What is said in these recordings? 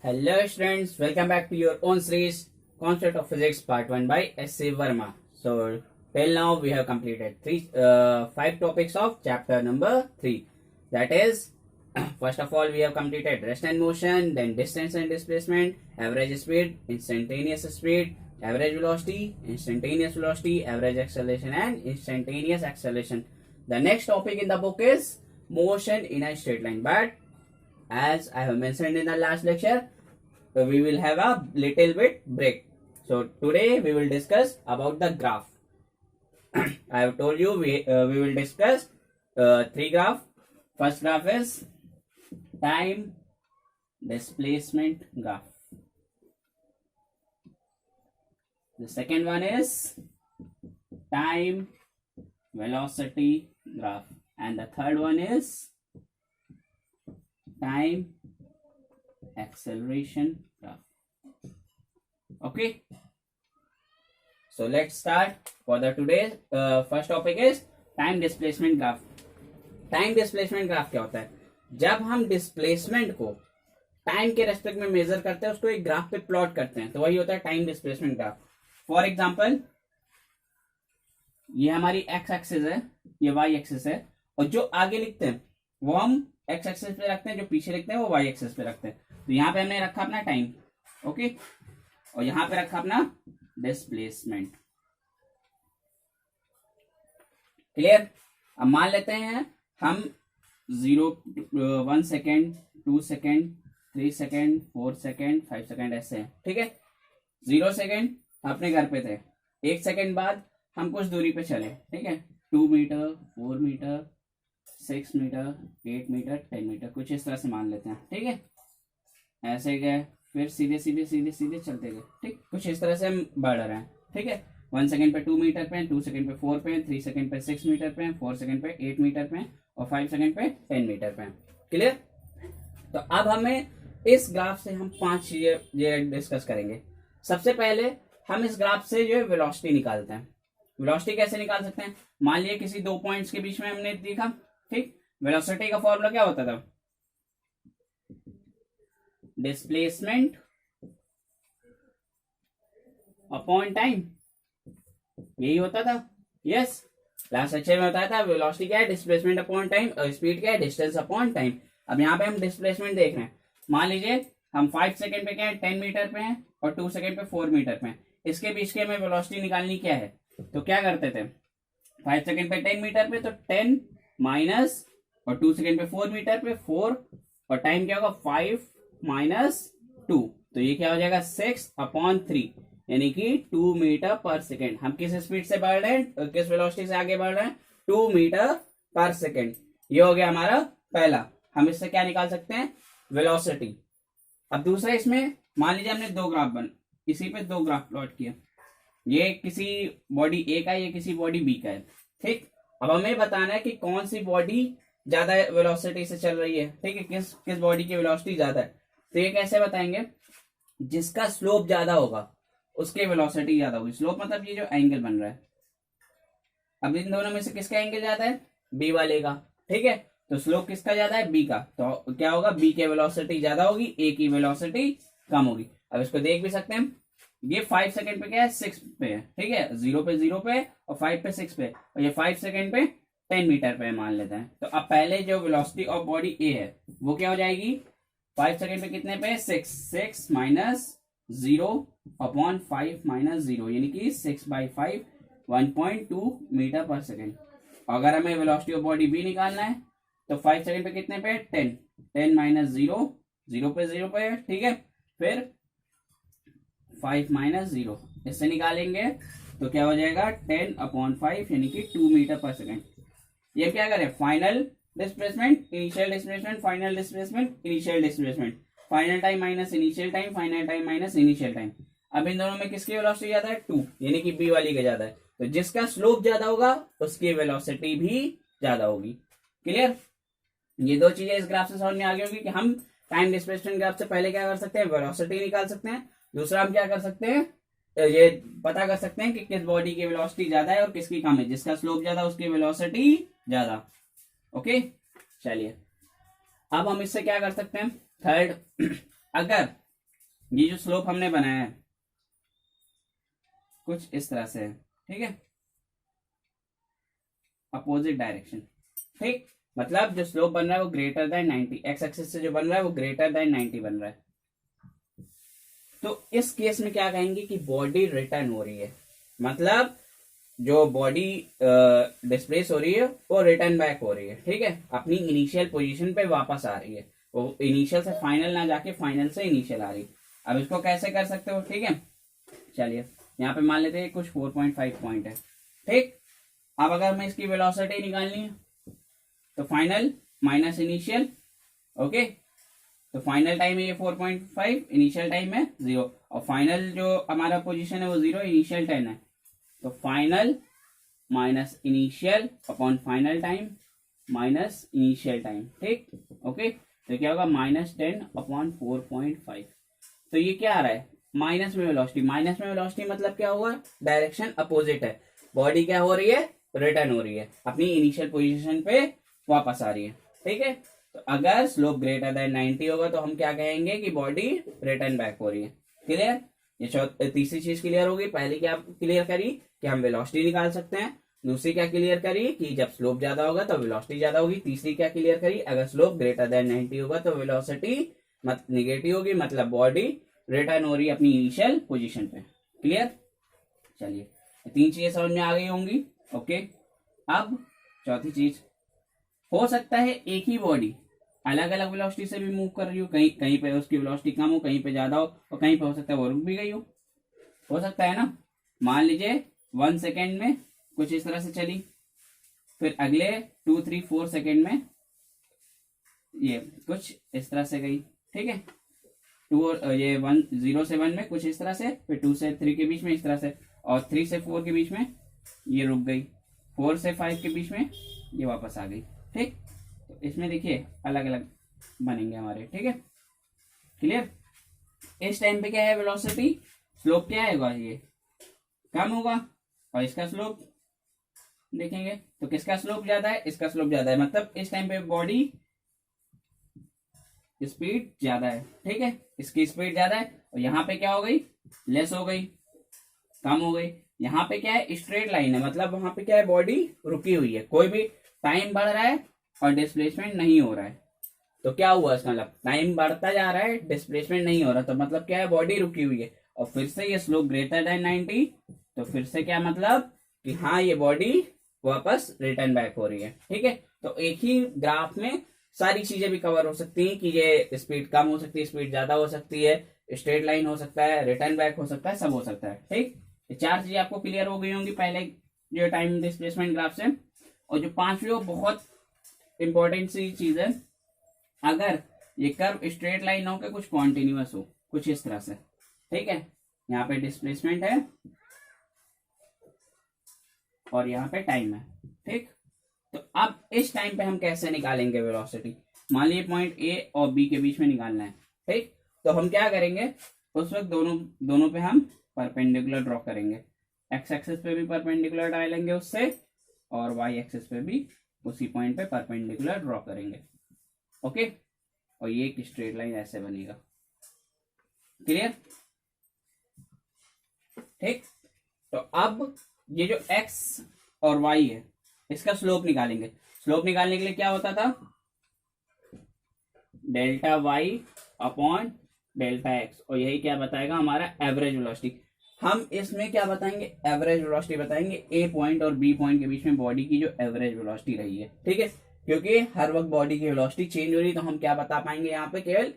Hello students, welcome back to your own series Concept of Physics Part 1 by S.C. Verma. So till now we have completed five topics of chapter number 3. That is, first of all we have completed rest and motion, then distance and displacement, average speed, instantaneous speed, average velocity, average acceleration and instantaneous acceleration. The next topic in the book is motion in a straight line, but as I have mentioned in the last lecture, we will have a little bit break. So today we will discuss about the graph. I have told you we will discuss three graph. First graph is time displacement graph. The second one is time velocity graph, and the third one is time acceleration graph. Okay, so let's start for the today's first topic is time displacement graph. Time displacement graph क्या होता है? जब हम displacement को time के respect में major करते हैं, उसको एक ग्राफ पे प्लॉट करते हैं, तो वही होता है time displacement graph. For example, ये हमारी एक्स एक्सिस है, ये वाई एक्सिस है, और जो आगे लिखते हैं वो हम एक्स एक्सिस पे रखते हैं, जो पीछे लिखते हैं वो वाई एक्सिस पे रखते हैं. तो यहाँ पे हमने रखा अपना टाइम, ओके, और यहाँ पे रखा अपना डिस्प्लेसमेंट. क्लियर? अब मान लेते हैं हम 1 second, 2 second, 3 second, 4 second, 5 second ऐसे हैं. ठीक है, 0 सेकेंड अपने घर पे थे, 1 सेकेंड बाद हम कुछ दूरी पे चले. ठीक है, 2 metre, 4 metre, 6 metre, 8 metre, 10 metre, कुछ इस तरह से मान लेते हैं. ठीक है, ऐसे गए, फिर सीधे सीधे सीधे सीधे चलते गए. ठीक, कुछ इस तरह से हम बढ़ रहे हैं. ठीक है, 1 सेकेंड पे 2 मीटर पे, 2 सेकेंड पे 4 पे, 3 सेकेंड पे 6 मीटर पे, 4 सेकेंड पे 8 मीटर पे, और 5 सेकेंड पे 10 मीटर पे. क्लियर? तो अब हमें इस ग्राफ से हम 5 चीजें डिस्कस करेंगे. सबसे पहले हम इस ग्राफ से जो है वेलोसिटी निकालते हैं. वेलोसिटी कैसे निकाल सकते हैं? मान लिया किसी दो पॉइंट्स के बीच में हमने देखा. ठीक, वेलोसिटी का फॉर्मूला क्या होता था? डिस्प्लेसमेंट अपॉन टाइम, यही होता था. यस, लास्ट लेक्चर में बताया था वेलोसिटी क्या है, डिस्प्लेसमेंट अपॉन टाइम, और स्पीड क्या है, डिस्टेंस अपॉन टाइम. अब यहाँ पे हम डिस्प्लेसमेंट देख रहे हैं. मान लीजिए हम 5 सेकेंड पे क्या है, 10 मीटर पे हैं, और 2 सेकेंड पे 4 मीटर पे हैं. इसके बीच के हमें वेलोसिटी निकालनी क्या है, तो क्या करते थे? 5 सेकेंड पे 10 मीटर पे तो 10 माइनस, और 2 सेकेंड पे 4 मीटर पे 4, और टाइम क्या होगा 5 माइनस 2, तो ये क्या हो जाएगा 6/3, यानी कि 2 मीटर पर सेकेंड. हम किस स्पीड से बढ़ रहे हैं, किस वेलोसिटी से आगे बढ़ रहे हैं? 2 मीटर पर सेकेंड. ये हो गया हमारा पहला. हम इससे क्या निकाल सकते हैं? वेलोसिटी. अब दूसरा, इसमें मान लीजिए हमने दो ग्राफ इसी पे दो ग्राफ प्लॉट किया. ये किसी बॉडी ए का, ये किसी बॉडी बी का है. ठीक, अब हमें बताना है कि कौन सी बॉडी ज्यादा वेलोसिटी से चल रही है. ठीक है, किस किस बॉडी की वेलोसिटी ज्यादा है. तो ये कैसे बताएंगे? जिसका स्लोप ज्यादा होगा उसके वेलोसिटी ज्यादा होगी. स्लोप मतलब ये जो एंगल बन रहा है. अब इन दोनों में से किसका एंगल ज्यादा है? बी वाले का. ठीक है, तो स्लोप किसका ज्यादा है? बी का. तो क्या होगा? बी की वेलोसिटी ज्यादा होगी, ए की वेलोसिटी कम होगी. अब इसको देख भी सकते हैं. ये 5 सेकेंड पे क्या है, 6 पे है. ठीक है, 0 पे 0 पे, और 5 पे 6 पे, और ये 5 सेकेंड पे 10 मीटर पे मान लेते हैं. तो अब पहले जो वेलोसिटी ऑफ बॉडी ए है वो क्या हो जाएगी? 5 सेकेंड पे कितने पे? 6 माइनस 0/5 माइनस 0, यानी कि 6/5, 1.2 मीटर पर सेकेंड. अगर हमें वेलोसिटी ऑफ बॉडी बी निकालना है तो 5 सेकेंड पे कितने पे? 10 माइनस 0, 0 पे 0 पे. ठीक है, फिर 5 माइनस 0, इससे निकालेंगे तो क्या हो जाएगा? 10/5, यानी कि 2 मीटर पर सेकेंड. ये क्या करें? Final displacement, initial displacement, final displacement, initial displacement, final time minus initial time, final time minus initial time. अब इन दोनों में किसकी वेलोसिटी ज्यादा है? 2, यानी कि बी वाली का ज्यादा है. तो जिसका स्लोप ज्यादा होगा उसकी वेलोसिटी भी ज्यादा होगी. क्लियर? ये दो चीजें इस ग्राफ से समझ में आ गई होगी कि हम टाइम डिस्प्लेसमेंट ग्राफ से पहले क्या कर सकते हैं? वेलोसिटी निकाल सकते हैं. दूसरा हम क्या कर सकते हैं? ये पता कर सकते हैं कि किस बॉडी की वेलोसिटी ज्यादा है और किसकी कम है. जिसका स्लोप ज्यादा उसकी वेलोसिटी ज्यादा. ओके, चलिए अब हम इससे क्या कर सकते हैं? थर्ड, अगर ये जो स्लोप हमने बनाया है कुछ इस तरह से है, ठीक है, अपोजिट डायरेक्शन, ठीक। मतलब जो स्लोप बन रहा है वो ग्रेटर देन 90, एक्स एक्सिस से जो बन रहा है वो ग्रेटर देन 90 बन रहा है। तो इस केस में क्या कहेंगे कि बॉडी रिटर्न हो रही है, मतलब जो बॉडी डिस्प्लेस हो रही है वो रिटर्न बैक हो रही है, ठीक है, अपनी इनिशियल पोजीशन पे वापस आ रही है, वो इनिशियल से फाइनल ना जाके फाइनल से इनिशियल आ रही है। अब इसको कैसे कर सकते हो, ठीक है, चलिए यहाँ पे मान लेते हैं कुछ 4.5 पॉइंट है, ठीक। अब अगर मैं इसकी वेलोसिटी निकालनी है तो फाइनल माइनस इनिशियल, ओके, तो फाइनल टाइम है ये 4.5, इनिशियल टाइम है 0, और फाइनल जो हमारा पोजीशन है वो 0, इनिशियल 10 है, तो final minus initial upon final time minus initial time, ठीक, ओके। तो क्या होगा -10 अपॉन 4.5। तो ये क्या आ रहा है, माइनस में वेलोसिटी, माइनस में वेलोसिटी मतलब क्या हुआ, डायरेक्शन अपोजिट है, बॉडी क्या हो रही है, रिटर्न हो रही है, अपनी इनिशियल पोजीशन पे वापस आ रही है, ठीक है। तो अगर स्लोप ग्रेटर देन 90 होगा तो हम क्या कहेंगे कि बॉडी रिटर्न बैक हो रही है। क्लियर, ये तीसरी चीज क्लियर होगी। पहली क्या क्लियर करी कि हम वेलोसिटी निकाल सकते हैं, दूसरी क्या क्लियर करी कि जब स्लोप ज्यादा होगा तो वेलोसिटी ज्यादा होगी, तीसरी क्या क्लियर करी अगर स्लोप ग्रेटर देन 90 होगा तो वेलोसिटी निगेटिव होगी, मतलब बॉडी रिटर्न हो रही है अपनी इनिशियल पोजीशन पे। क्लियर, चलिए तीन चीजें समझ में आ गई होंगी, ओके। अब चौथी चीज, हो सकता है एक ही बॉडी अलग अलग वेलोसिटी से भी मूव कर रही हो, कहीं कहीं पे उसकी वेलोसिटी कम हो, कहीं पे ज्यादा हो, और कहीं पे हो सकता है वो रुक भी गई हो सकता है ना। मान लीजिए 1 सेकेंड में कुछ इस तरह से चली, फिर अगले 2, 3, 4 सेकेंड में ये कुछ इस तरह से गई, ठीक है, ये 0 से 1 में कुछ इस तरह से, फिर 2 से 3 के बीच में इस तरह से, और 3 से 4 के बीच में ये रुक गई, 4 से 5 के बीच में ये वापस आ गई, ठीक। तो इसमें देखिए अलग अलग बनेंगे हमारे, ठीक है, क्लियर। इस टाइम पे क्या है वेलोसिटी, स्लोप क्या आएगा, ये कम होगा, और इसका स्लोप देखेंगे तो किसका स्लोप ज्यादा है, इसका स्लोप ज्यादा है, मतलब इस टाइम पे बॉडी स्पीड ज्यादा है, ठीक है, इसकी स्पीड ज्यादा है, और यहाँ पे क्या हो गई, लेस हो गई, कम हो गई। यहाँ पे क्या है, स्ट्रेट लाइन है, मतलब वहां पे क्या है, बॉडी रुकी हुई है, कोई भी टाइम बढ़ रहा है और डिस्प्लेसमेंट नहीं हो रहा है। तो क्या हुआ इसका मतलब, टाइम बढ़ता जा रहा है, डिस्प्लेसमेंट नहीं हो रहा, तो मतलब क्या है, बॉडी रुकी हुई है, और फिर से ये स्लोप ग्रेटर देन 90, तो फिर से क्या मतलब कि हाँ ये बॉडी वापस रिटर्न बैक हो रही है, ठीक है। तो एक ही ग्राफ में सारी चीजें भी कवर हो सकती हैं कि ये स्पीड कम हो सकती है, स्पीड ज्यादा हो सकती है, स्ट्रेट लाइन हो सकता है, रिटर्न बैक हो सकता है, सब हो सकता है, ठीक। ये चार चीजें आपको क्लियर हो गई होंगी पहले जो टाइम डिस्प्लेसमेंट ग्राफ से। और जो पांचवी वो बहुत इंपॉर्टेंट सी चीज है, अगर ये कर्व स्ट्रेट लाइन हो के कुछ कॉन्टिन्यूअस हो, कुछ इस तरह से, ठीक है, यहाँ पे डिस्प्लेसमेंट है और यहाँ पे टाइम है, ठीक। तो अब इस टाइम पे हम कैसे निकालेंगे वेलोसिटी, मान लीजिए पॉइंट ए और बी के बीच में निकालना है, ठीक। तो हम क्या करेंगे, उस वक्त दोनों पे हम परपेंडिकुलर ड्रॉ करेंगे, एक्स एक्सिस पे भी परपेंडिकुलर डालेंगे उससे, और वाई एक्सिस पे भी उसी पॉइंट पे परपेंडिकुलर ड्रॉ करेंगे, ओके। और ये एक स्ट्रेट लाइन ऐसे बनेगा, क्लियर, ठीक। तो अब ये जो x और y है इसका स्लोप निकालेंगे। स्लोप निकालने के लिए क्या होता था, delta y upon delta x, और यही क्या बताएगा हमारा एवरेज वेलोसिटी। हम इसमें क्या बताएंगे, एवरेज वेलोसिटी बताएंगे, ए पॉइंट और बी पॉइंट के बीच में बॉडी की जो एवरेज वेलोसिटी रही है, ठीक है, क्योंकि हर वक्त बॉडी की वेलोसिटी चेंज हो रही है, तो हम क्या बता पाएंगे यहाँ पे, केवल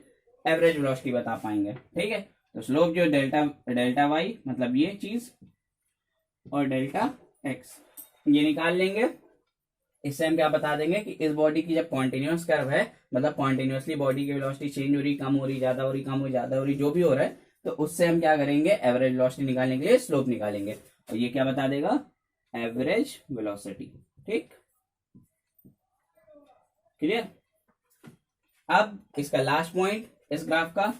एवरेज वेलोसिटी बता पाएंगे, ठीक है। तो स्लोप जो डेल्टा वाई मतलब ये चीज, और डेल्टा एक्स ये निकाल लेंगे। इससे हम क्या बता देंगे कि इस बॉडी की जब कॉन्टिन्यूअस कर्व है, मतलब कॉन्टिन्यूअसली बॉडी की वेलोसिटी चेंज हो रही, कम हो रही, ज्यादा हो रही, कम हो रही, ज्यादा हो रही, जो भी हो रहा है, तो उससे हम क्या करेंगे, एवरेज वेलोसिटी निकालने के लिए स्लोप निकालेंगे, और ये क्या बता देगा, एवरेज वेलोसिटी, ठीक, क्लियर। अब इसका लास्ट पॉइंट इस ग्राफ का,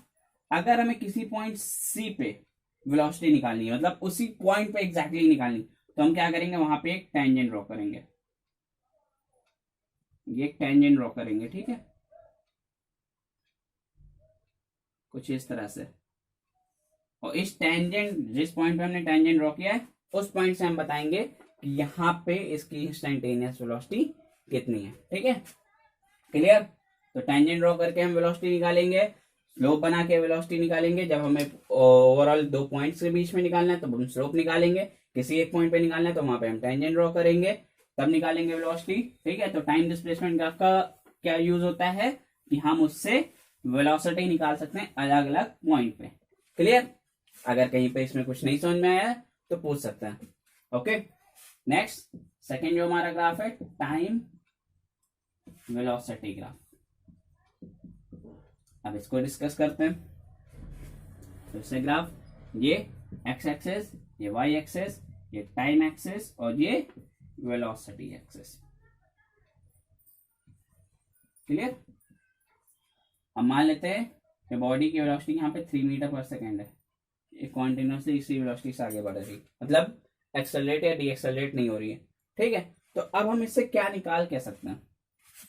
अगर हमें किसी पॉइंट सी पे वेलोसिटी निकालनी है, मतलब उसी पॉइंट पे एग्जैक्टली निकालनी, तो हम क्या करेंगे, वहां पे एक टेंजेंट ड्रॉ करेंगे, ये एक टेंजेंट ड्रॉ करेंगे, ठीक है, कुछ इस तरह से, और इस टेंजेंट जिस पॉइंट पे हमने टेंजेंट ड्रॉ किया है उस पॉइंट से हम बताएंगे कि यहाँ पे इसकी इंस्टेंटेनियस वेलोसिटी कितनी है। ठीक है, क्लियर। तो टेंजेंट ड्रॉ करके हम वेलोसिटी निकालेंगे, स्लोप बना के वेलोसिटी निकालेंगे। जब हमें ओवरऑल दो पॉइंट्स के बीच में निकालना है तो हम स्लोप निकालेंगे, किसी एक पॉइंट पे निकालना है तो वहां पे हम टेंजेंट ड्रॉ करेंगे, तब निकालेंगे वेलोसिटी। ठीक है, तो टाइम डिस्प्लेसमेंट ग्राफ का क्या यूज होता है कि हम उससे वेलोसिटी निकाल सकते हैं अलग अलग पॉइंट पे। क्लियर। अगर कहीं पे इसमें कुछ नहीं समझ में आया तो पूछ सकते हैं। ओके, नेक्स्ट सेकेंड जो हमारा ग्राफ है टाइम वेलोसिटी ग्राफ। अब इसको डिस्कस करते हैं। तो इससे ग्राफ ये एक्स एक्सेस, ये वाई एक्सेस, ये टाइम एक्सेस और ये वेलोसिटी एक्सेस। क्लियर। अब मान लेते हैं कि बॉडी की वेलोसिटी यहाँ पे 3 मीटर पर सेकेंड है, ये कॉन्टिन्यूसली इसी वेलोसिटी से आगे बढ़ रही है, मतलब एक्सेलरेट या डी एक्सेलरेट नहीं हो रही है। ठीक है, तो अब हम इससे क्या निकाल कह सकते हैं,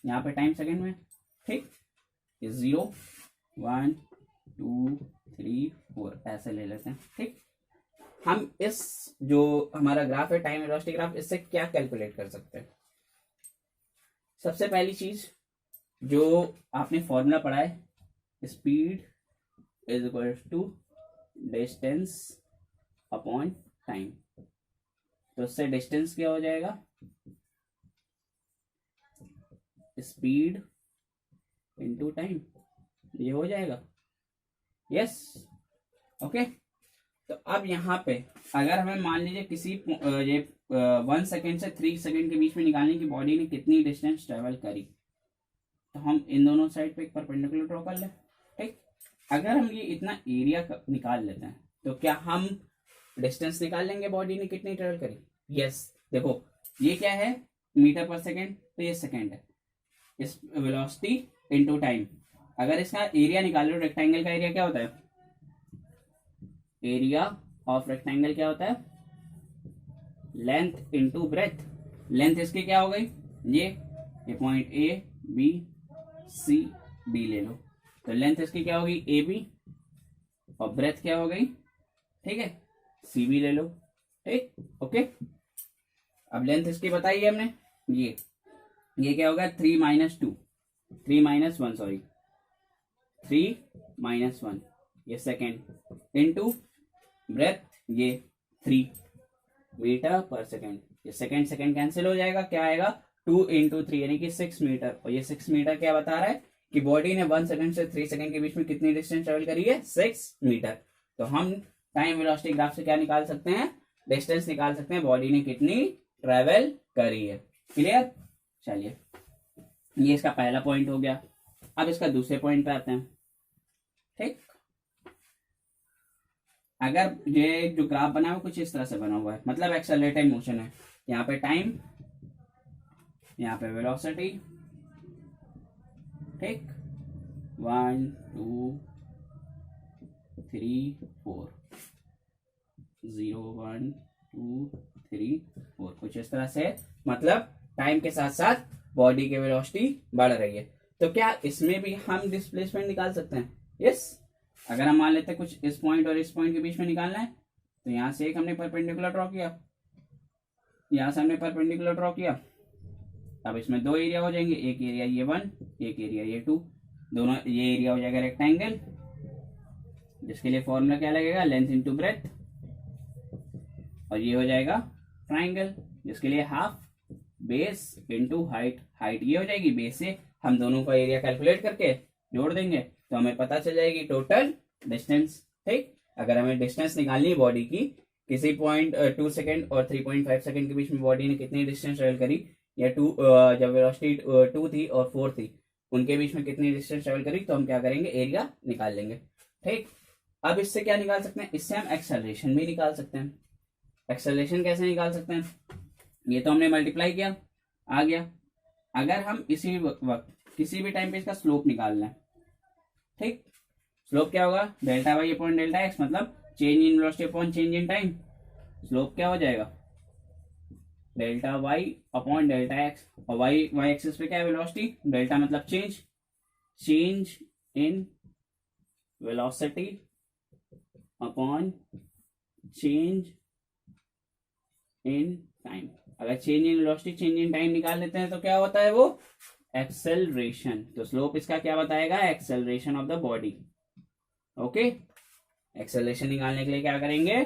यहाँ पे टाइम सेकेंड में। ठीक, ये 0 1 2 3 4 ऐसे ले लेते हैं। ठीक, हम इस जो हमारा ग्राफ है टाइम वेलोसिटी ग्राफ, इससे क्या कैलकुलेट कर सकते हैं। सबसे पहली चीज जो आपने फॉर्मूला पढ़ा है, speed is equal to distance upon time. तो उससे डिस्टेंस क्या हो जाएगा, स्पीड इनटू टाइम, ये हो जाएगा। Yes, okay. तो अब यहाँ पे अगर हमें मान लीजिए किसी ये 1 सेकेंड से 3 सेकेंड के बीच में निकालने की बॉडी ने कितनी डिस्टेंस ट्रेवल करी, तो हम इन दोनों साइड पे एक परपेंडिकुलर ड्रॉ कर लें। ठीक, अगर हम ये इतना एरिया निकाल लेते हैं तो क्या हम डिस्टेंस निकाल लेंगे बॉडी ने कितनी ट्रेवल करी। यस, देखो ये क्या है मीटर पर सेकेंड, तो ये सेकेंड है, इस वेलोसिटी इनटू टाइम। अगर इसका एरिया निकालो, रेक्टेंगल का एरिया क्या होता है, एरिया ऑफ रेक्टेंगल क्या होता है, लेंथ इनटू ब्रेथ। लेंथ इसकी क्या हो गई, ये point A B C D ले लो, तो लेंथ इसकी क्या होगी ए बी, और ब्रेथ क्या हो गई, ठीक है, सी बी ले लो। ठीक, ओके। अब लेंथ इसकी बताई हमने, ये क्या होगा 3 माइनस 2 3 माइनस 1 सॉरी 3 माइनस 1, ये सेकेंड इनटू ब्रेथ, ये 3 मीटर पर सेकेंड। ये सेकेंड सेकेंड कैंसिल हो जाएगा, क्या आएगा 2 इंटू 3 यानी कि 6 मीटर। और ये 6 मीटर क्या बता रहा है कि बॉडी ने 1 सेकेंड से 3 सेकेंड के बीच में कितनी डिस्टेंस ट्रेवल करी है, 6 मीटर। तो हम टाइम वेलोसिटी ग्राफ से क्या निकाल सकते हैं, डिस्टेंस निकाल सकते हैं बॉडी ने कितनी ट्रेवल करी है। क्लियर। चलिए, ये इसका पहला पॉइंट हो गया। अब इसका दूसरे पॉइंट पे आते हैं। ठीक, अगर ये जो ग्राफ बना हुआ कुछ इस तरह से बना हुआ है, मतलब एक्सेलरेटेड मोशन है, यहाँ पे टाइम, यहाँ पे वेलोसिटी। ठीक, 1 2 3 4 0 1 2 3 4 कुछ इस तरह से, मतलब टाइम के साथ साथ बॉडी की वेलोसिटी बढ़ रही है। तो क्या इसमें भी हम डिस्प्लेसमेंट निकाल सकते हैं। यस, अगर हम मान लेते हैं कुछ इस पॉइंट और इस पॉइंट के बीच में निकालना है, तो यहां से एक हमने परपेंडिकुलर ड्रॉ किया, यहां से हमने परपेंडिकुलर ड्रॉ किया। अब इसमें दो एरिया हो जाएंगे, एक एरिया ये 1, एक एरिया ये 2, दोनों ये एरिया हो जाएगा रेक्टेंगल, जिसके लिए फॉर्मूला क्या लगेगा, लेंथ इंटू ब्रेथ, और ये हो जाएगा ट्राइंगल, जिसके लिए half base into height. Height ये हो जाएगी, बेस से हम दोनों का एरिया कैलकुलेट करके जोड़ देंगे तो हमें पता चल जाएगी टोटल डिस्टेंस। ठीक, अगर हमें डिस्टेंस निकालनी है बॉडी की, किसी पॉइंट 2 सेकेंड और 3.5 सेकेंड के बीच में बॉडी ने कितनी डिस्टेंस ट्रेवल करी, या जब वेलोसिटी 2 थी और 4 थी उनके बीच में कितनी डिस्टेंस ट्रेवल करी, तो हम क्या करेंगे, एरिया निकाल लेंगे। ठीक, अब इससे क्या निकाल सकते हैं, इससे हम एक्सेलरेशन भी निकाल सकते हैं। एक्सेलरेशन कैसे निकाल सकते हैं, ये तो हमने मल्टीप्लाई किया, आ गया। अगर हम इसी वक्त किसी भी टाइम पे इसका स्लोप निकालना है, ठीक, स्लोप क्या होगा, delta y upon delta x, मतलब change in velocity upon change in time. Slope क्या हो जाएगा, delta y upon delta x, और वाई एक्सिस पे क्या है, वेलोसिटी, डेल्टा मतलब change in velocity upon change in time. अगर change in velocity change in time निकाल लेते हैं तो क्या होता है वो एक्सेलरेशन। तो स्लोप इसका क्या बताएगा acceleration of the body. Okay, acceleration निकालने के लिए क्या करेंगे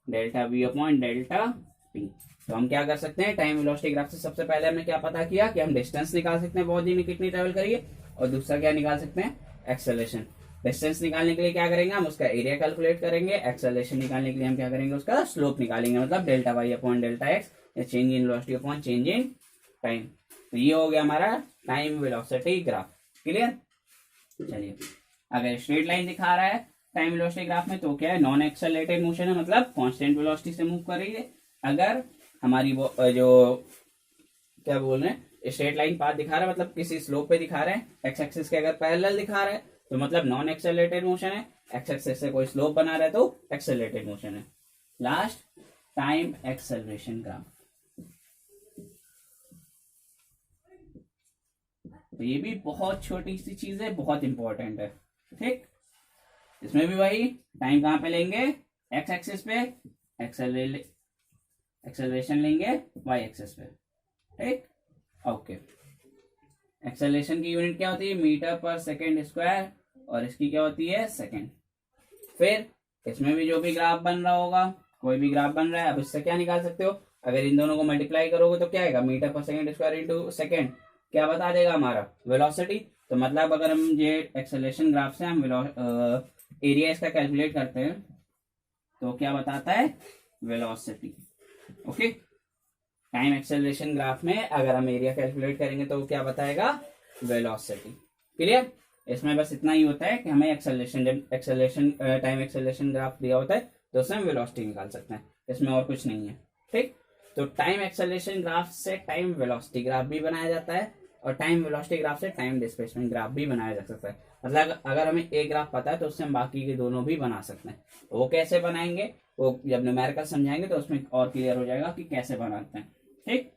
delta we upon delta T. तो हम क्या कर सकते हैं टाइम वेलोसिटी ग्राफ से सबसे पहले हमने क्या पता किया कि हम डिस्टेंस निकाल सकते हैं बॉडी ने कितनी ट्रेवल करी है, और दूसरा क्या निकाल सकते हैं एक्सेलरेशन। डिस्टेंस निकालने के लिए क्या करेंगे हम उसका एरिया कैलकुलेट करेंगे, एक्सेलरेशन निकालने के लिए हम क्या करेंगे उसका स्लोप निकालेंगे, मतलब delta y upon delta x या change in velocity upon change in time. तो ये हो गया हमारा टाइम वेलोसिटी ग्राफ। क्लियर। चलिए अगर स्ट्रेट लाइन दिखा रहा है टाइम वेलोसिटी ग्राफ में तो क्या है नॉन एक्सेलरेटेड मोशन है, मतलब कांस्टेंट वेलोसिटी से मूव कर रही है। अगर हमारी वो जो क्या बोल रहे हैं स्ट्रेट लाइन पाथ दिखा रहा है मतलब किसी स्लोप पे दिखा रहे हैं, एक्स एक्सिस के अगर पैरेलल दिखा रहा है तो मतलब नॉन एक्सेलरेटेड मोशन है, एक्स एक्सिस से कोई स्लोप बना रहा है तो एक्सेलरेटेड मोशन है। Last time acceleration graph. तो ये भी बहुत छोटी सी चीज है, बहुत इंपॉर्टेंट है। ठीक, इसमें भी वही टाइम कहां पे लेंगे एक्स एक्सिस पे, एक्सेलरेशन लेंगे वाई एक्सिस पे। ठीक, ओके। एक्सेलरेशन की यूनिट क्या होती है मीटर पर सेकेंड स्क्वायर और इसकी क्या होती है सेकेंड। फिर इसमें भी जो भी ग्राफ बन रहा होगा, कोई भी ग्राफ बन रहा है, अब इससे क्या निकाल सकते हो अगर इन दोनों को मल्टीप्लाई करोगे तो क्या आएगा मीटर पर सेकेंड स्क्वायर इंटू सेकेंड, क्या बता देगा हमारा वेलोसिटी। तो मतलब अगर हम ये एक्सेलरेशन ग्राफ से हम एरिया इसका कैलकुलेट करते हैं तो क्या बताता है velocity. Okay, time acceleration graph में अगर हम एरिया कैलकुलेट करेंगे तो क्या बताएगा वेलोसिटी। क्लियर। इसमें बस इतना ही होता है कि हमें एक्सेलरेशन जब एक्सेलरेशन टाइम एक्सेलरेशन ग्राफ दिया होता है तो उससे हम वेलोसिटी निकाल सकते हैं, इसमें और कुछ नहीं है। ठीक, तो टाइम एक्सेलरेशन ग्राफ से टाइम वेलोसिटी ग्राफ भी बनाया जाता है और टाइम वेलोसिटी ग्राफ से टाइम डिस्प्लेसमेंट ग्राफ भी बनाया जा सकता है। मतलब अगर हमें एक ग्राफ पता है तो उससे हम बाकी के दोनों भी बना सकते हैं। वो कैसे बनाएंगे वो जब न्यूमेरिकल समझाएंगे तो उसमें और क्लियर हो जाएगा कि कैसे बनाते हैं। ठीक,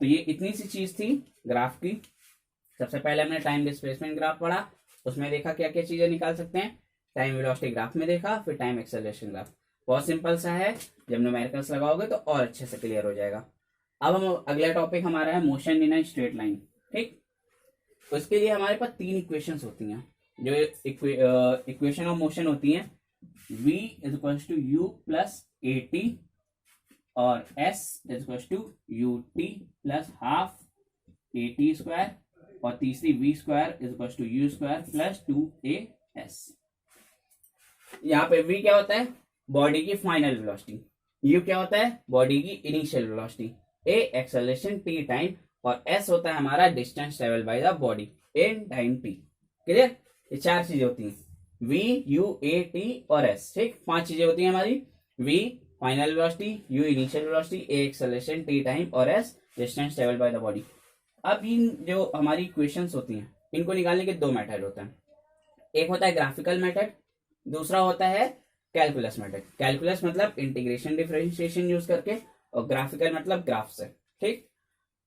तो ये इतनी सी चीज थी ग्राफ की। सबसे पहले हमने टाइम डिस्प्लेसमेंट ग्राफ पढ़ा, उसमें देखा क्या क्या चीजें निकाल सकते हैं, टाइम वेलोसिटी ग्राफ में देखा, फिर टाइम एक्सेलरेशन ग्राफ। बहुत सिंपल सा है, जब न्यूमेरिकल्स लगाओगे तो और अच्छे से क्लियर हो जाएगा। अब हम अगला टॉपिक हमारा है motion in a straight line. ठीक, उसके लिए हमारे पास 3 इक्वेशंस होती हैं जो इक्वेशन ऑफ मोशन होती हैं। v is equal to u plus a t और s is equal to u t plus half a t square और तीसरी v square is equal to u square plus 2as। यहाँ पे v क्या होता है बॉडी की फाइनल वेलोसिटी, u क्या होता है बॉडी की initial velocity, a acceleration t time और s होता है हमारा distance travel by the body in time t। Clear. ये 4 चीजें होती हैं v u a t और s। ठीक, 5 चीजें होती हैं हमारी v final velocity, u initial velocity, a acceleration t time और s distance travel by the body. अब इन जो हमारी इक्वेशंस होती हैं इनको निकालने के 2 मेथड होते हैं। एक होता है ग्राफिकल मेथड, दूसरा होता है कैलकुलस मेथड। कैलकुलस मतलब इंटीग्रेशन डिफरेंशिएशन यूज करके और ग्राफिकल मतलब ग्राफ से। ठीक,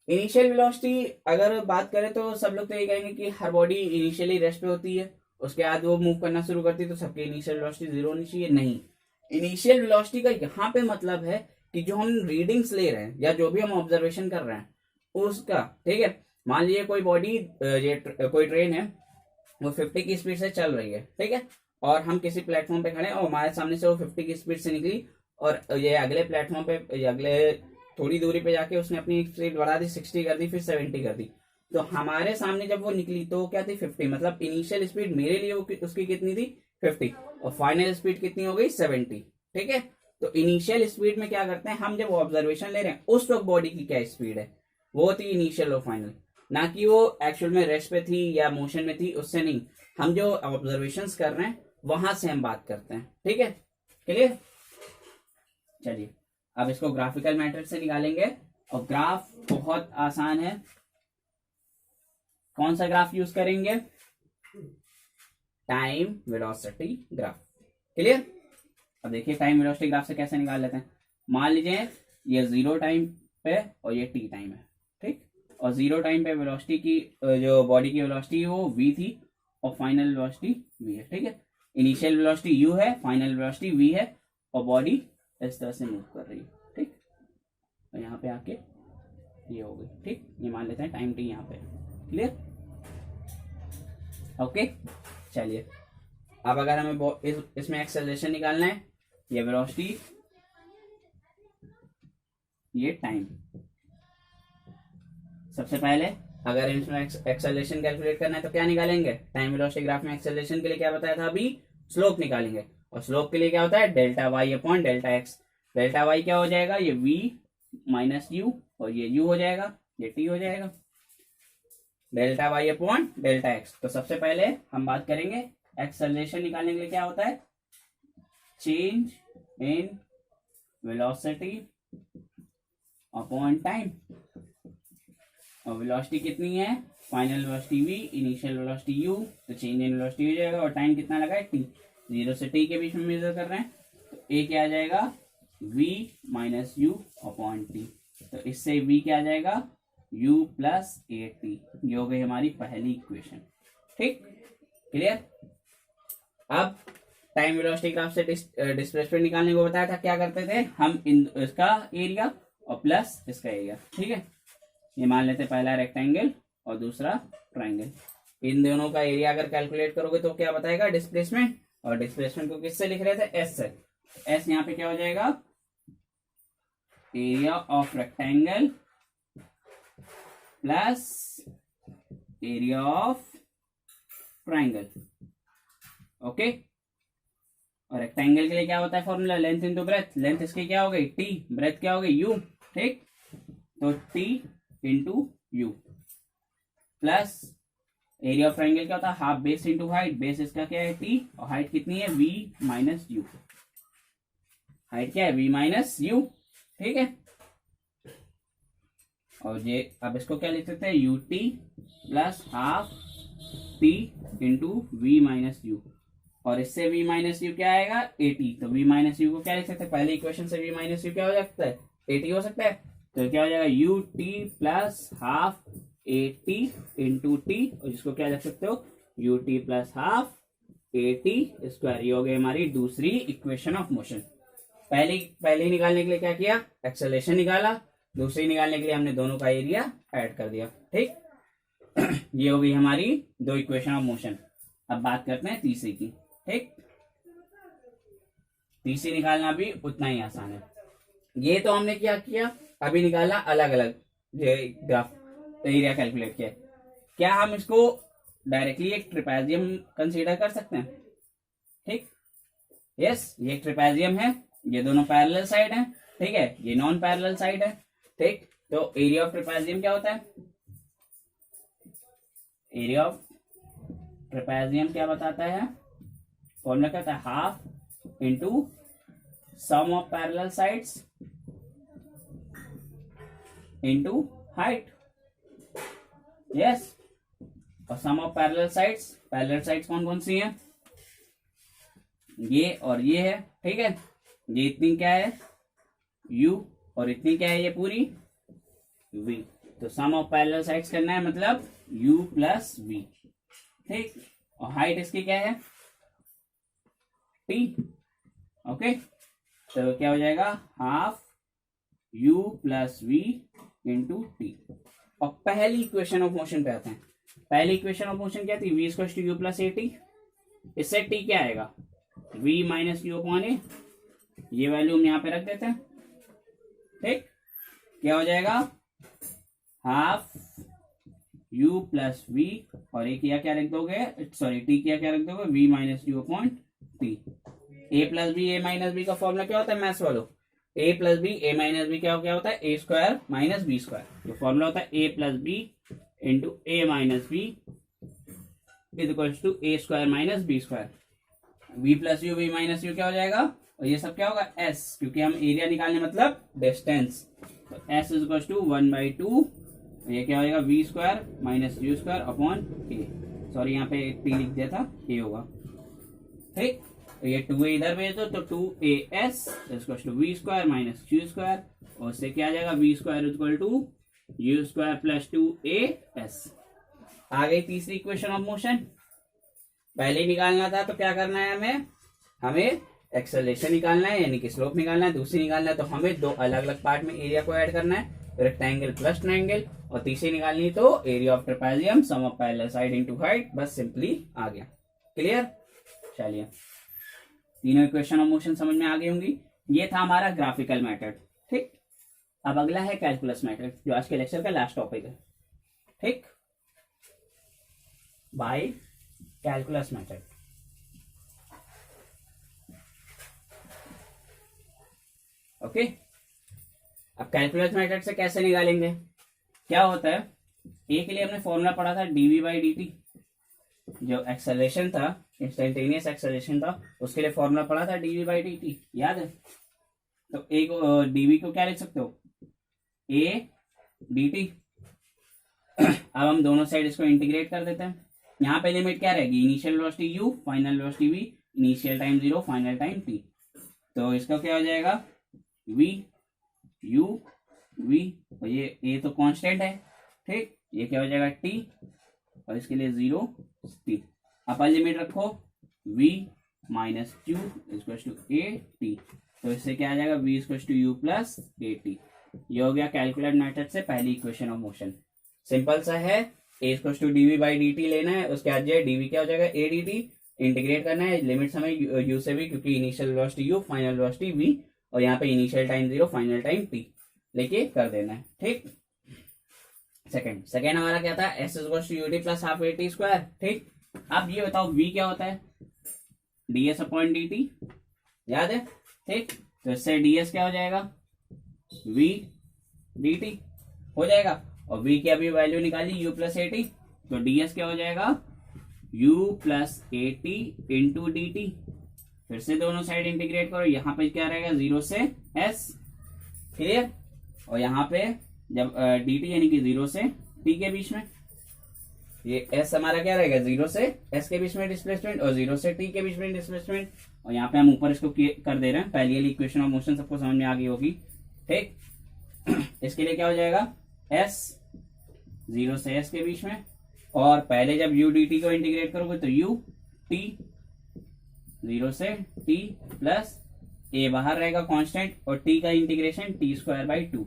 इनिशियल वेलोसिटी अगर बात करें तो सब लोग तो ये कहेंगे कि हर बॉडी इनिशियली रेस्ट पे होती है, उसके बाद वो मूव करना शुरू करती है तो सबकी इनिशियल वेलोसिटी 0 होनी चाहिए। नहीं, इनिशियल वेलोसिटी का यहाँ पे मतलब है कि जो हम रीडिंग्स ले रहे हैं या जो भी हम ऑब्जर्वेशन कर रहे हैं उसका। ठीक है, मान लीजिए कोई बॉडी कोई ट्रेन है वो 50 की स्पीड से चल रही है। ठीक है, और हम किसी प्लेटफॉर्म पे खड़े हैं और हमारे सामने से वो 50 की स्पीड से निकली और ये अगले प्लेटफॉर्म पे अगले थोड़ी दूरी पे जाके उसने अपनी स्पीड बढ़ा दी, 60 कर दी, फिर 70 कर दी। तो हमारे सामने जब वो निकली तो क्या थी 50, मतलब इनिशियल स्पीड मेरे लिए उसकी कितनी थी 50 और फाइनल स्पीड कितनी हो गई 70। ठीक है, तो इनिशियल स्पीड में क्या करते हैं हम जब ऑब्जर्वेशन ले रहे हैं उस वक्त बॉडी की क्या स्पीड है वो थी इनिशियल और फाइनल, ना कि वो एक्चुअल में रेस्ट पे थी या मोशन में थी, उससे नहीं। हम जो ऑब्जर्वेशंस कर रहे हैं वहां से हम बात करते हैं। ठीक है, क्लियर। चलिए अब इसको ग्राफिकल मेथड से निकालेंगे और ग्राफ बहुत आसान है। कौन सा ग्राफ यूज करेंगे टाइम वेलोसिटी ग्राफ। क्लियर। अब देखिए टाइम वेलोसिटी ग्राफ से कैसे निकाल लेते हैं। मान लीजिए ये 0 टाइम पे और ये t टाइम है। ठीक, और 0 टाइम पे वेलोसिटी की जो बॉडी की वेलोसिटी है वो v थी और फाइनल वेलोसिटी v है। ठीक है, इनिशियल वेलोसिटी u है, फाइनल वेलोसिटी v है और बॉडी इस तरह से मूव कर रही है, ठीक। और यहाँ पे आके ये हो गई, ठीक। ये मान लेते हैं टाइम टी यहाँ पे, क्लियर, ओके। चलिए अब अगर हमें इसमें एक्सेलरेशन निकालना है, ये वेलोसिटी, ये टाइम। सबसे पहले अगर इसमें एक्सेलरेशन कैलकुलेट करना है तो क्या निकालेंगे, टाइम वेलोसिटी ग्राफ में एक्सेलरेशन के लिए क्या बताया था अभी, स्लोप निकालेंगे। और स्लोप के लिए क्या होता है, delta y upon delta x. Delta y क्या हो जाएगा, ये वी माइनस यू, और ये यू हो जाएगा, ये टी हो जाएगा, delta y upon delta x. तो सबसे पहले हम बात करेंगे एक्सेलरेशन निकालने के लिए क्या होता है, change in velocity upon time. और वेलोसिटी कितनी है, final velocity v, initial velocity u, तो चेंज इन वेलोसिटी हो जाएगा। और टाइम कितना लगा है, t, 0 से t के बीच में मेजर कर रहे हैं, तो a क्या आ जाएगा, v minus u upon T. तो इससे v क्या आ जाएगा, u प्लस ए टी। ये हो गई हमारी पहली इक्वेशन, ठीक, क्लियर। अब टाइम वेलोसिटी ग्राफ से डिस्प्लेसमेंट निकालने को बताया था, क्या करते थे हम, इसका एरिया और प्लस इसका एरिया, ठीक है। ये मान लेते पहला रेक्टेंगल और दूसरा ट्रायंगल, इन दोनों का एरिया अगर कैलकुलेट करोगे तो क्या बताएगा, डिस्प्लेसमेंट। और डिस्प्लेसमेंट को किससे लिख रहे थे, एस से। एस यहाँ पे क्या हो जाएगा, area of rectangle plus area of triangle, okay. और रेक्टेंगल के लिए क्या होता है formula, length into breadth. Length इसकी क्या हो गई, टी, ब्रेथ क्या हो गई, यू, ठीक। तो T into you plus area of triangle क्या होता है, half base into height. Base इसका क्या है, टी, और हाइट कितनी है, v माइनस यू। हाइट क्या है, v माइनस यू, ठीक है। और ये अब इसको क्या लिख सकते हैं, u t plus half t into v minus u. और इससे v माइनस यू क्या आएगा, ए टी। तो v माइनस यू को क्या लिख सकते हैं, पहले इक्वेशन से v माइनस यू क्या हो सकता है, ए टी हो सकता है। तो क्या हो जाएगा, you t plus half a T into T, और जिसको क्या लिख सकते हो, you t plus half a t square. ये हो गई हमारी दूसरी इक्वेशन ऑफ मोशन। पहली निकालने के लिए क्या किया, एक्सेलरेशन निकाला। दूसरी निकालने के लिए हमने दोनों का एरिया ऐड कर दिया, ठीक। ये हो गई हमारी दो इक्वेशन ऑफ मोशन। अब बात करते हैं तीसरी की, ठीक। तीसरी निकालना भी उतना ही आसान है। ये तो हमने क्या किया, अभी निकाला अलग अलग ग्राफ, एरिया कैलकुलेट किया। क्या हम इसको डायरेक्टली एक ट्रिपेजियम कंसीडर कर सकते हैं, ठीक। यस, ये एक ट्रिपेजियम है, ये दोनों पैरेलल साइड हैं, ठीक है, ये नॉन पैरेलल साइड है, ठीक। तो एरिया ऑफ ट्रिपेजियम क्या होता है, एरिया ऑफ ट्रिपेजियम क्या बताता है, फॉर्मूला क्या होता है, half into sum of parallel sides into height. Yes, और सम ऑफ पैरेलल साइड्स कौन कौन सी हैं, ये और ये है, ठीक है। ये इतनी क्या है, u, और इतनी क्या है, ये पूरी v। तो सम ऑफ पैरेलल साइड्स करना है, मतलब u प्लस v, ठीक। और हाइट इसकी क्या है, t, ओके। तो क्या हो जाएगा, half u plus v into T. और पहली इक्वेशन ऑफ मोशन पे आते हैं। पहली इक्वेशन ऑफ मोशन क्या थी, v equals to u plus a t. इससे t क्या आएगा, v minus u upon a. ये वैल्यू हम यहाँ पे रख देते हैं, ठीक। क्या हो जाएगा, हाफ u प्लस v, और ए किया क्या रख दोगे, सॉरी t किया क्या रख दोगे, v minus u upon t. A plus b, a minus b का फॉर्मूला क्या होता है, मैथ्स वालों, a plus b, a minus b क्या होता है, a square minus b square. तो फॉर्मूला होता है a plus b into a minus b is equals to a square minus b square. V plus u, v minus u क्या हो जाएगा, और ये सब क्या होगा, एस, क्योंकि हम एरिया निकालने मतलब डिस्टेंस। तो एस इज इक्वल्स टू 1/2, ये क्या होगा, v square minus u square upon a. Sorry यहाँ पे टी लिख दिया था, ए होगा, ठीक। तो ये 2a इधर भेज दो, तो 2as equal to v square minus u square, और उससे क्या आ जाएगा, v square equal to u square plus 2as। आ गई तीसरी इक्वेशन ऑफ मोशन। पहले निकालना था तो क्या करना है हमें एक्सेलरेशन निकालना है यानी कि स्लोप निकालना है, दूसरी निकालना है तो हमें दो अलग अलग पार्ट में एरिया को ऐड करना है, रेक्टेंगल प्लस ट्रायंगल, और तीसरी निकालनी तो area of trapezium sum of parallel side into height, बस सिंपली आ गया। क्लियर? चलिए तीनों इक्वेशन ऑफ मोशन समझ में आ गई होंगी। ये था हमारा ग्राफिकल मेथड। ठीक, अब अगला है कैलकुलस मेथड जो आज के लेक्चर का लास्ट टॉपिक है। ठीक, बाय कैलकुलस मेथड। ओके, अब कैलकुलस मेथड से कैसे निकालेंगे? क्या होता है, ए के लिए हमने फॉर्मूला पढ़ा था डीवी बाई डी टी, जो एक्सेलरेशन था, इंस्टेंटेनियस एक्सेलरेशन था, उसके लिए फॉर्मूला पढ़ा था डीवी बाई डी टी, याद है? तो ए को डीवी को क्या लिख सकते हो, ए डी टी। अब हम दोनों साइड इसको इंटीग्रेट कर देते हैं। यहाँ पे लिमिट क्या रहेगी, initial velocity u, final velocity v, initial time 0, final time t। तो इसका क्या हो जाएगा, v u v, और ये a तो कांस्टेंट है। ठीक, ये क्या हो जाएगा t, और इसके लिए 0 t। अपर लिमिट रखो v minus q equal to a t, तो इससे क्या आ जाएगा, v equal to u plus a t। ये हो गया कैलकुलेट मेथड से पहली इक्वेशन ऑफ मोशन। सिंपल सा है, a equal to d v by d t लेना है, उसके बाद डीवी क्या हो जाएगा ए डी टी, इंटीग्रेट करना है, लिमिट हमें यू से भी, क्योंकि initial velocity u, final velocity v, और यहाँ पे initial time 0, final time t लेके कर देना है। ठीक, सेकंड हमारा क्या था, s equal to u t plus half a t square. ठीक, अब ये बताओ v क्या होता है, d s upon d t, याद है? ठीक, तो इससे ds क्या हो जाएगा, v डी टी हो जाएगा, और v की अभी वैल्यू निकाली u प्लस ए टी, तो ds क्या हो जाएगा, u plus a T into D T. फिर से दोनों साइड इंटीग्रेट करो, यहाँ पे क्या रहेगा, 0 से s। क्लियर? और यहाँ पे जब डी टी यानी कि 0 से t के बीच में, ये s हमारा क्या रहेगा, 0 से s के बीच में डिस्प्लेसमेंट, और 0 से t के बीच में डिस्प्लेसमेंट, और यहाँ पे हम ऊपर इसको कर दे रहे हैं। पहली वाली इक्वेशन ऑफ मोशन सबको समझ में आ गई होगी। ठीक, इसके लिए क्या हो जाएगा, s 0 से s के बीच में, और पहले जब u dt को इंटीग्रेट करोगे तो u t 0 से t प्लस a बाहर रहेगा कांस्टेंट, और t का इंटीग्रेशन t स्क्वायर बाई 2,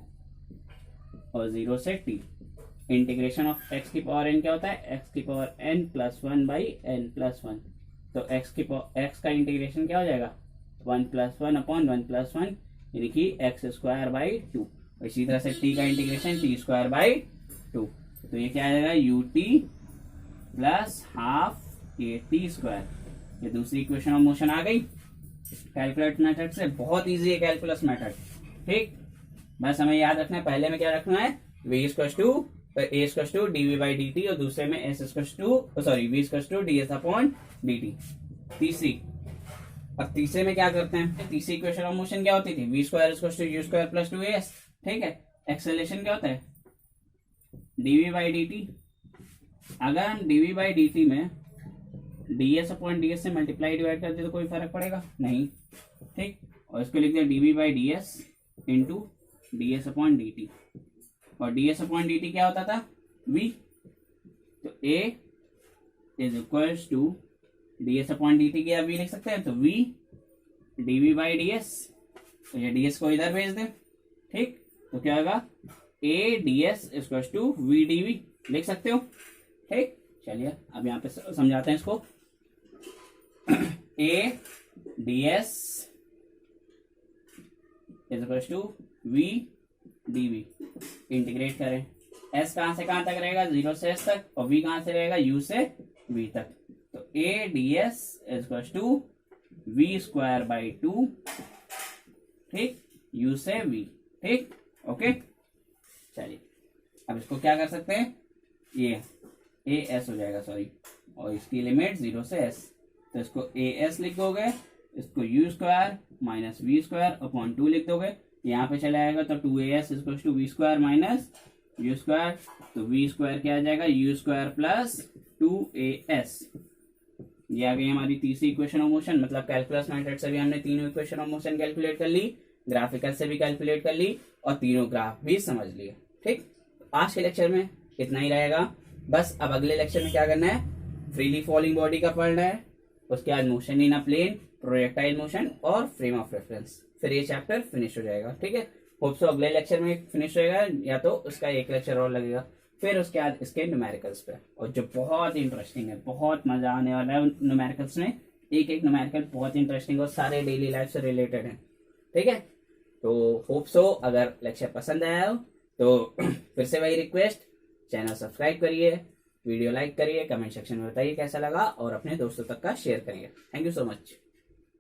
और 0 से t इंटीग्रेशन ऑफ x की पावर n क्या होता है, x की power n plus 1 by n plus 1। तो x का इंटीग्रेशन क्या हो जाएगा, 1 प्लस 1 अपॉन 1 प्लस 1 यानी कि x स्क्वायर बाई 2। इसी तरह से t का इंटीग्रेशन t स्क्वायर बाई 2, तो ये क्या आ जाएगा, you t plus half a t square. ये दूसरी इक्वेशन ऑफ मोशन आ गई कैलकुलेट मेथड से। बहुत इजी है कैलकुलस मेथड। ठीक, बस हमें याद रखना है, पहले में क्या रखना है, v equal to a equal to d v by d t, और दूसरे में s equal to sorry v equal to d s upon d t. तीसरी, अब तीसरे में क्या करते हैं, तीसरी इक्वेशन ऑफ मोशन क्या होती थी, v square equal to u square plus 2as। ठीक है, एक्सेलरेशन क्या होता है, डीवी बाई डी टी। अगर हम डीवी बाई डी टी में ds अपॉन ds से मल्टीप्लाई डिवाइड कर दे तो कोई फर्क पड़ेगा नहीं। ठीक, और इसको लिखते हैं dv by d s into d s upon d t, और d s upon d t क्या होता था, v। तो a is equal to d s upon d t की आप v लिख सकते हैं, तो v dv by d s, तो ये ds को इधर भेज दें। ठीक, तो क्या होगा, a ds equal to v dv लिख सकते हो। ठीक, चलिए अब यहाँ पे समझाते हैं इसको। a ds equal to v dv, integrate करें, s कहां से कहां तक रहेगा, 0 से s तक, और v कहां से रहेगा, u से v तक। तो a ds equal to v square by 2, ठीक, u से v। ठीक, ओके, चलिए अब इसको क्या कर सकते हैं, ये ए एस हो जाएगा, सॉरी, और इसकी लिमिट 0 से s, तो इसको ए एस लिख दोगे, इसको u square minus v square upon 2 लिख दोगे, यहाँ पे चला आएगा तो 2as equal to v square minus u square, तो वी स्क्वायर क्या आ जाएगा, यू स्क्वायर प्लस 2as। ये आ गई हमारी तीसरी इक्वेशन ऑफ मोशन। मतलब कैलकुलस मेथड से भी हमने तीनों इक्वेशन ऑफ मोशन कैलकुलेट कर ली, ग्राफिकल से भी कैलकुलेट कर ली, और तीनों ग्राफ भी समझ लिए। ठीक, आज के लेक्चर में इतना ही रहेगा। बस अब अगले लेक्चर में क्या करना है, फ्रीली फॉलिंग बॉडी का पढ़ना है, उसके बाद motion in a plane, projectile motion और फ्रेम ऑफ रेफरेंस। फिर ये चैप्टर फिनिश हो जाएगा। ठीक है, होप सो अगले लेक्चर में फिनिश होएगा, या तो उसका एक लेक्चर और लगेगा। फिर उसके बाद इसके न्यूमेरिकल्स पे, और जो बहुत इंटरेस्टिंग है, बहुत मजा आने वाला है न्यूमेरिकल्स में। एक एक न्यूमेरिकल बहुत इंटरेस्टिंग और सारे डेली लाइफ से रिलेटेड है। ठीक है, तो होप सो अगर लेक्चर पसंद आया हो तो फिर से वही रिक्वेस्ट, चैनल सब्सक्राइब करिए, वीडियो लाइक करिए, कमेंट सेक्शन में बताइए कैसा लगा और अपने दोस्तों तक का शेयर करिए। Thank you so much.